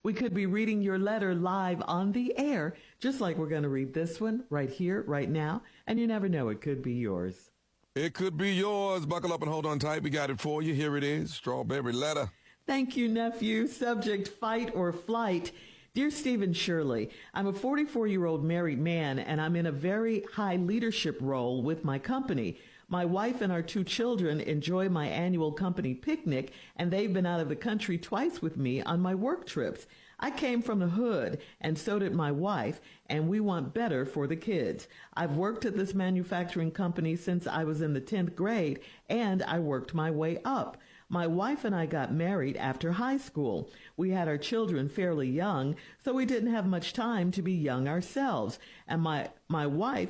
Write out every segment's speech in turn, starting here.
We could be reading your letter live on the air, just like we're going to read this one right here, right now. And you never know, it could be yours. It could be yours. Buckle up and hold on tight. We got it for you. Here it is. Strawberry letter. Thank you, nephew. Subject, fight or flight. Dear Stephen Shirley, I'm a 44-year-old married man, and I'm in a very high leadership role with my company. My wife and our 2 children enjoy my annual company picnic, and they've been out of the country twice with me on my work trips. I came from the hood, and so did my wife, and we want better for the kids. I've worked at this manufacturing company since I was in the 10th grade, and I worked my way up. My wife and I got married after high school. We had our children fairly young, so we didn't have much time to be young ourselves. And my wife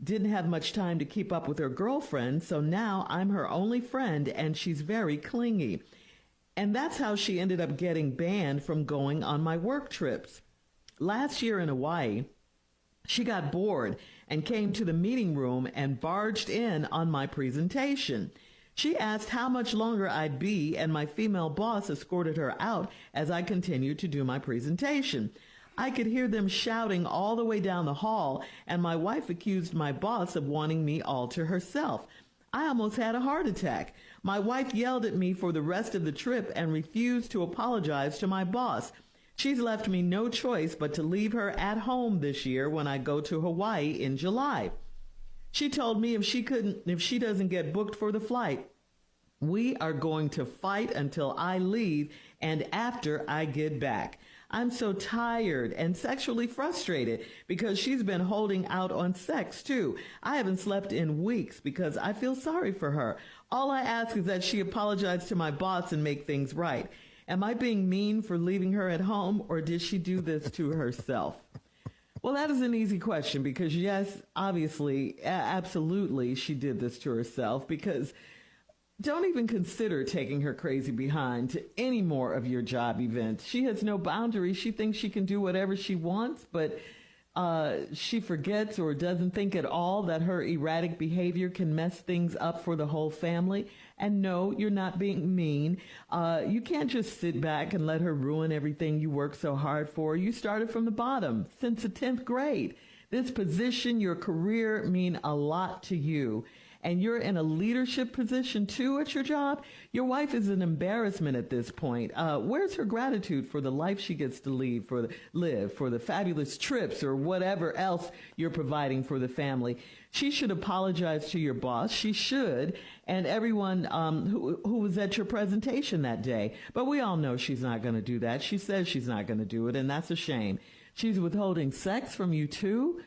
didn't have much time to keep up with her girlfriend, so now I'm her only friend, and she's very clingy. And that's how she ended up getting banned from going on my work trips. Last year in Hawaii, she got bored and came to the meeting room and barged in on my presentation. She asked how much longer I'd be, and my female boss escorted her out as I continued to do my presentation. I could hear them shouting all the way down the hall, and my wife accused my boss of wanting me all to herself. I almost had a heart attack. My wife yelled at me for the rest of the trip and refused to apologize to my boss. She's left me no choice but to leave her at home this year when I go to Hawaii in July. She told me if she doesn't get booked for the flight, we are going to fight until I leave and after I get back. I'm so tired and sexually frustrated because she's been holding out on sex too. I haven't slept in weeks because I feel sorry for her. All I ask is that she apologize to my boss and make things right. Am I being mean for leaving her at home, or did she do this to herself? Well, that is an easy question because, yes, obviously, absolutely, she did this to herself, because don't even consider taking her crazy behind to any more of your job events. She has no boundaries. She thinks she can do whatever she wants, but she forgets or doesn't think at all that her erratic behavior can mess things up for the whole family. And no, you're not being mean. You can't just sit back and let her ruin everything you worked so hard for. You started from the bottom since the 10th grade. This position, your career mean a lot to you. And you're in a leadership position too at your job. Your wife is an embarrassment at this point. Where's her gratitude for the life she gets to live, for the fabulous trips or whatever else you're providing for the family? She should apologize to your boss. She should, and everyone who was at your presentation that day. But we all know she's not going to do that. She says she's not going to do it, and that's a shame. She's withholding sex from you too.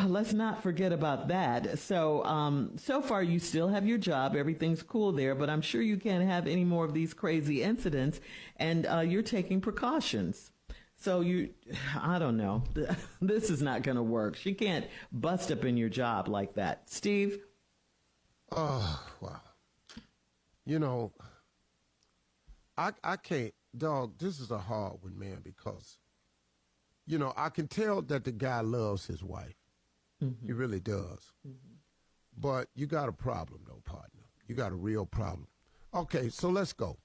Let's not forget about that. So, so far you still have your job. Everything's cool there, but I'm sure you can't have any more of these crazy incidents, and you're taking precautions. So I don't know. This is not going to work. She can't bust up in your job like that. Steve? Oh, wow. You know, I can't, dog, this is a hard one, man, because, you know, I can tell that the guy loves his wife. Mm-hmm. He really does. Mm-hmm. But you got a problem, though, partner. You got a real problem. Okay, so let's go.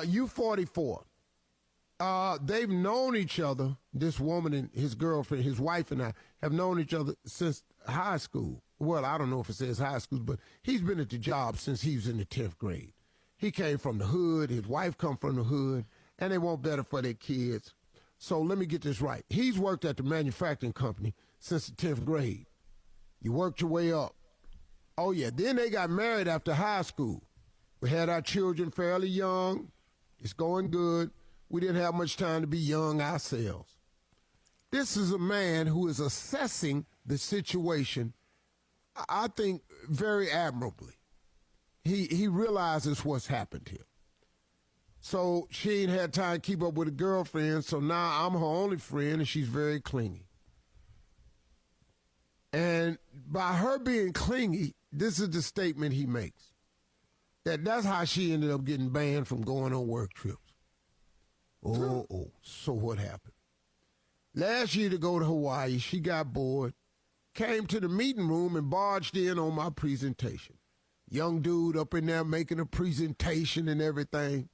You 44. They've known each other, this woman and his girlfriend, his wife and I, have known each other since high school. Well, I don't know if it says high school, but he's been at the job since he was in the 10th grade. He came from the hood, his wife come from the hood, and they want better for their kids. So let me get this right. He's worked at the manufacturing company since the 10th grade. You worked your way up. Oh, yeah. Then they got married after high school. We had our children fairly young. It's going good. We didn't have much time to be young ourselves. This is a man who is assessing the situation, I think, very admirably. He realizes what's happened here. So she ain't had time to keep up with a girlfriend, so now I'm her only friend, and she's very clingy. And by her being clingy, this is the statement he makes. That's how she ended up getting banned from going on work trips. So what happened? Last year to go to Hawaii, she got bored, came to the meeting room and barged in on my presentation. Young dude up in there making a presentation and everything.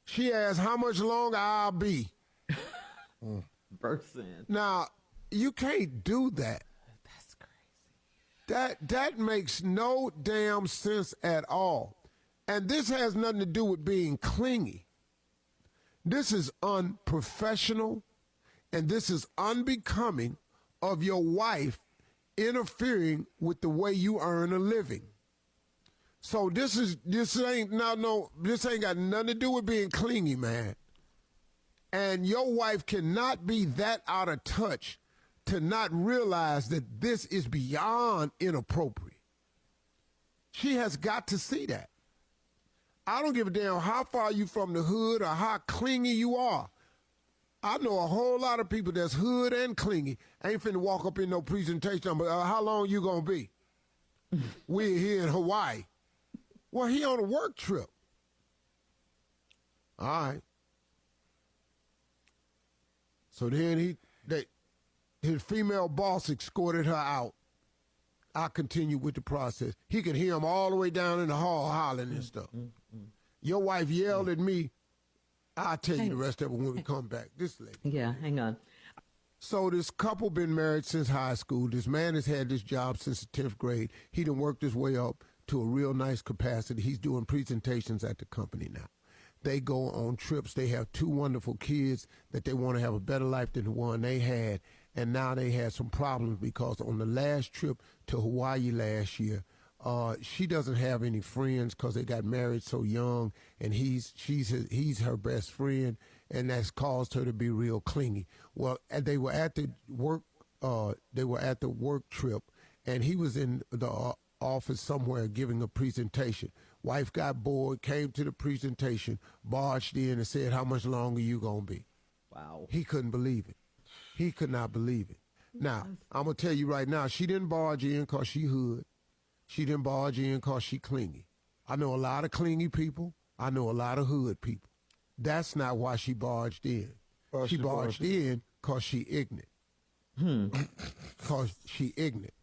She asked how much longer I'll be. Burst in. Now, you can't do that. That's crazy. That makes no damn sense at all. And this has nothing to do with being clingy. This is unprofessional, and this is unbecoming of your wife interfering with the way you earn a living. So this ain't got nothing to do with being clingy, man. And your wife cannot be that out of touch to not realize that this is beyond inappropriate. She has got to see that. I don't give a damn how far you from the hood or how clingy you are. I know a whole lot of people that's hood and clingy. Ain't finna walk up in no presentation, but how long you gonna be? We're here in Hawaii. Well, he on a work trip. All right. So then his female boss escorted her out. I continue with the process. He could hear him all the way down in the hall hollering and stuff. Your wife yelled at me. I'll tell you the rest of it when we come back. This lady. Yeah, hang on. So this couple been married since high school. This man has had this job since the 10th grade. He done worked his way up to a real nice capacity. He's doing presentations at the company now. They go on trips. They have 2 wonderful kids that they want to have a better life than the one they had. And now they had some problems because on the last trip to Hawaii last year, she doesn't have any friends because they got married so young, and he's her best friend, and that's caused her to be real clingy. Well, they were at the work trip, and he was in the office somewhere giving a presentation. Wife got bored, came to the presentation, barged in and said, "How much longer you gonna be?" Wow. He couldn't believe it. He could not believe it. Now, I'm going to tell you right now, she didn't barge in because she hood. She didn't barge in because she clingy. I know a lot of clingy people. I know a lot of hood people. That's not why she barged in. She barged in because she ignorant. Because she ignorant.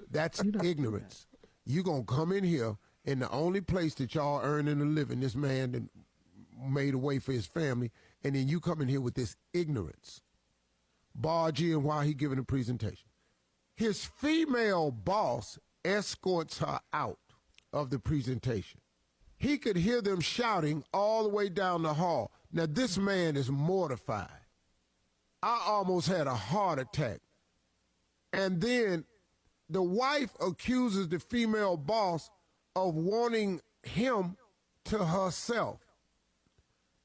That's ignorance. You going to come in here, and the only place that y'all earning a living, this man that made a way for his family, and then you come in here with this ignorance. Barge in while he giving a presentation. His female boss escorts her out of the presentation. He could hear them shouting all the way down the hall. Now, this man is mortified. I almost had a heart attack. And then the wife accuses the female boss of wanting him to herself.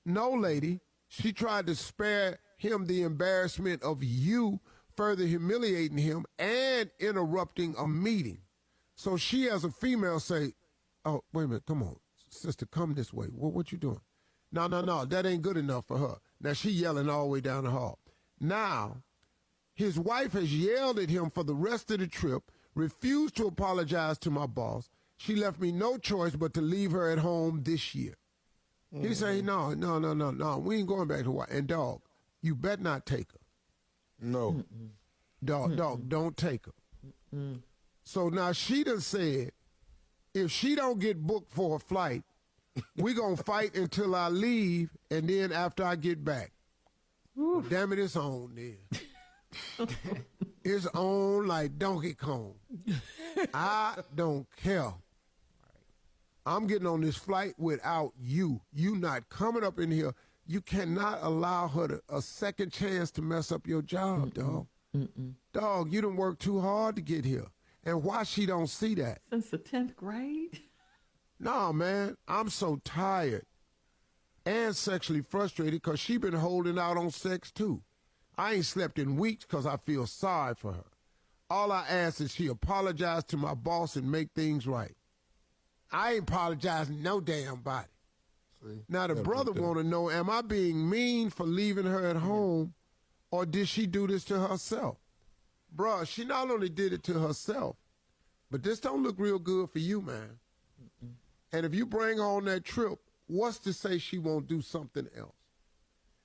No, lady, she tried to spare him the embarrassment of you further humiliating him and interrupting a meeting. So she, as a female, say, "Oh, wait a minute, come on, sister, come this way. What you doing?" No, that ain't good enough for her. Now she yelling all the way down the hall. Now, his wife has yelled at him for the rest of the trip, refused to apologize to my boss. She left me no choice but to leave her at home this year. He say, no, we ain't going back to Hawaii. And dog, you better not take her. No. Dog, don't take her. So now she done said, if she don't get booked for a flight, we gonna fight until I leave, and then after I get back. Well, damn it, it's on then. It's on like Donkey Kong. I don't care. I'm getting on this flight without you. You not coming up in here. You cannot allow her a second chance to mess up your job, dog. Dog, you done worked too hard to get here. And why she don't see that? Since the 10th grade? Nah, man, I'm so tired and sexually frustrated because she been holding out on sex too. I ain't slept in weeks because I feel sorry for her. All I ask is she apologize to my boss and make things right. I ain't apologizing no damn body. See? Now the brother want to know, am I being mean for leaving her at home, or did she do this to herself? Bruh, she not only did it to herself, but this don't look real good for you, man. And if you bring her on that trip, what's to say she won't do something else?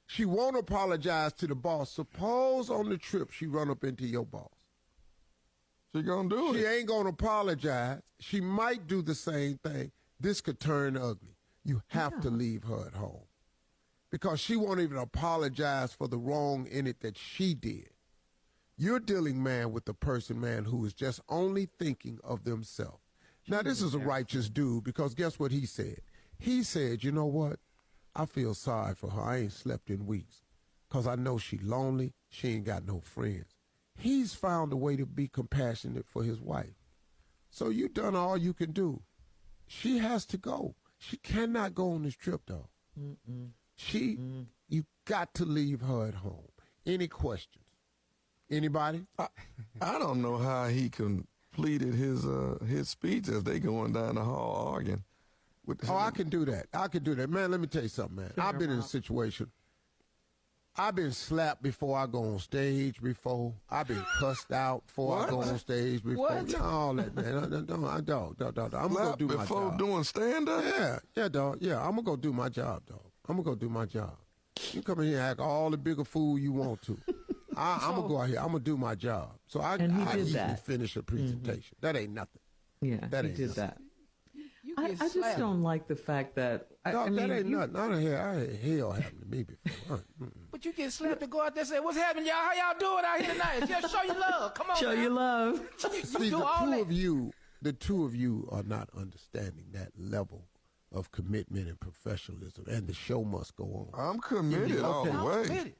She won't apologize to the boss. Suppose on the trip she run up into your boss. She gonna do it. She ain't gonna apologize. She might do the same thing. This could turn ugly. you have to leave her at home because she won't even apologize for the wrong in it that she did. You're dealing, man, with a person, man, who is just only thinking of themselves. Now, this is a righteous dude because guess what he said? He said, you know what? I feel sorry for her. I ain't slept in weeks because I know she lonely. She ain't got no friends. He's found a way to be compassionate for his wife. So you done all you can do. She has to go. She cannot go on this trip, though. You got to leave her at home. Any questions? Anybody? I don't know how he completed his speech as they going down the hall arguing. I can do that. I can do that. Man, let me tell you something, man. I've been in a situation. I've been slapped before I go on stage before. I've been cussed out before I go on stage before. What? All that, man. I'm going to go do my before job. doing stand-up? Yeah, dog. Yeah, I'm going to go do my job, dog. I'm going to go do my job. You come in here and act all the bigger fool you want to. I'm going to go out here. I'm going to do my job. So I And he can did even that. finish a presentation. That ain't nothing. Yeah, That he ain't did nothing. that. You I get just slapped. don't like the fact that I Dog, mean, that ain't you- nothing. I had hell happen to me before. But you get slapped to go out there and say, "What's happening, y'all? How y'all doing out here tonight? Just show your love. Come on, Show now. your love. You See, do the all two that. of you are not understanding that level of commitment and professionalism, and the show must go on. I'm committed all the I'm way. committed.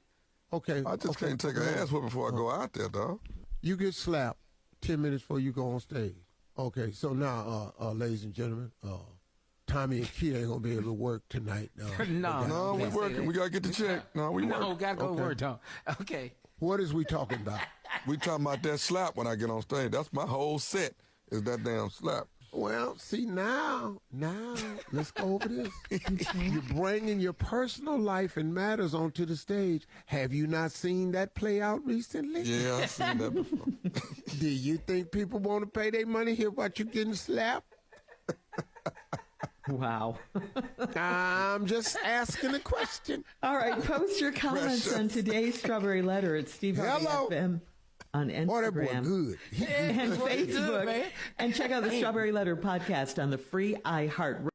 Okay, I just okay, can't take an ass whooping before I go out there, dog. You get slapped 10 minutes before you go on stage. Okay, so now, ladies and gentlemen, Tommy and Keith ain't gonna be able to work tonight. No. No, we Can't say working. that. We got to get the check. No, we No, working. gotta go Okay. work, Tom. Okay. What is we talking about? We talking about that slap when I get on stage. That's my whole set is that damn slap. Well, see, now, let's go over this. You're bringing your personal life and matters onto the stage. Have you not seen that play out recently? Yeah, I've seen that before. Do you think people want to pay their money here about you getting slapped? Wow. I'm just asking a question. All right, post your comments Pressure. on today's Strawberry Letter at Steve Harvey Hello. FM on Boy, that boy Instagram good. and Boy, he good, Facebook. man. And check out the Strawberry Letter podcast on the free iHeart